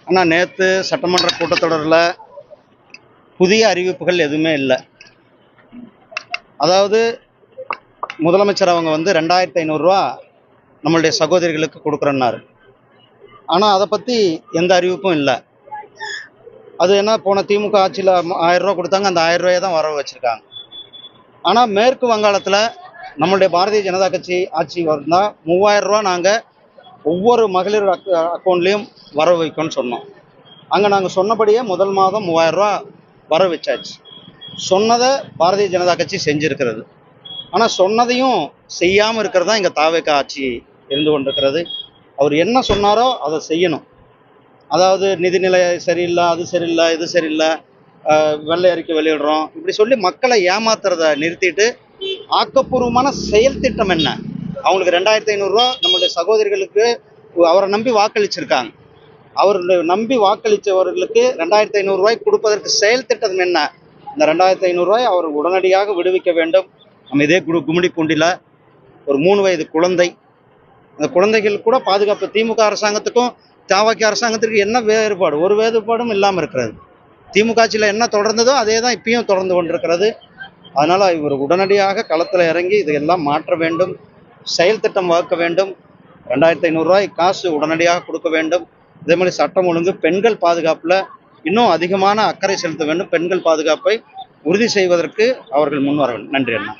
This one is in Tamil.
ஆனால் நேற்று சட்டமன்ற கூட்டத்தொடரில் புதிய அறிவிப்புகள் எதுவுமே இல்லை. அதாவது முதலமைச்சர் அவங்க 2500 ரூபா நம்மளுடைய சகோதரிகளுக்கு கொடுக்குறேன்னாரு. ஆனால் அதை பற்றி எந்த அறிவிப்பும் இல்லை. அது என்ன, போன திமுக ஆட்சியில் 1000 ரூபா கொடுத்தாங்க, அந்த 1000 ரூபாயை தான் வர வச்சுருக்காங்க. ஆனால் மேற்கு வங்காளத்தில் நம்மளுடைய பாரதிய ஜனதா கட்சி ஆட்சி வந்தால் 3000 ரூபா நாங்கள் ஒவ்வொரு மகளிர் அக்கௌண்ட்லேயும் வர வைக்கணும்னு சொன்னோம். அங்கே நாங்கள் சொன்னபடியே முதல் மாதம் 3000 ரூபா வர வச்சாச்சு. சொன்னதை பாரதிய ஜனதா கட்சி செஞ்சுருக்கிறது. ஆனால் சொன்னதையும் செய்யாமல் இருக்கிறது தான் இங்கே தாவேக ஆட்சி இருந்து கொண்டிருக்கிறது. அவர் என்ன சொன்னாரோ அதை செய்யணும். அதாவது நிதிநிலை சரியில்லை, அது சரியில்லை, இது சரியில்லை, வெள்ளை அறிக்கை வெளியிடுறோம், இப்படி சொல்லி மக்களை ஏமாத்துறதை நிறுத்திட்டு ஆக்கப்பூர்வமான செயல் திட்டம் என்ன? அவங்களுக்கு 2500 ரூபா நம்மளுடைய சகோதரிகளுக்கு அவரை நம்பி வாக்களிச்சிருக்காங்க. அவருடைய நம்பி வாக்களித்தவர்களுக்கு 2500 ரூபாய் கொடுப்பதற்கு செயல் திட்டம் என்ன? இந்த 2500 ரூபாய் அவர் உடனடியாக விடுவிக்க வேண்டும். நம்ம இதே கும்மிடிப்பூண்டியில் ஒரு 3 வயது குழந்தை, அந்த குழந்தைகள் கூட பாதுகாப்பு. திமுக அரசாங்கத்துக்கும் தாவக அரசாங்கத்திற்கு என்ன வேறுபாடு? ஒரு வேறுபாடும் இல்லாமல் இருக்கிறது. திமுக ஆட்சியில் என்ன தொடர்ந்ததோ அதே தான் இப்பயும் தொடர்ந்து கொண்டிருக்கிறது. அதனால் இவர் உடனடியாக களத்தில் இறங்கி இதையெல்லாம் மாற்ற வேண்டும், செயல் திட்டம் வகுக்க வேண்டும். 2500 ரூபாய் காசு உடனடியாக கொடுக்க வேண்டும். இதே மாதிரி சட்டம் ஒழுங்கு, பெண்கள் பாதுகாப்பில் இன்னும் அதிகமான அக்கறை செலுத்த வேண்டும். பெண்கள் பாதுகாப்பை உறுதி செய்வதற்கு அவர்கள் முன்வர வேண்டும். நன்றி அண்ணா.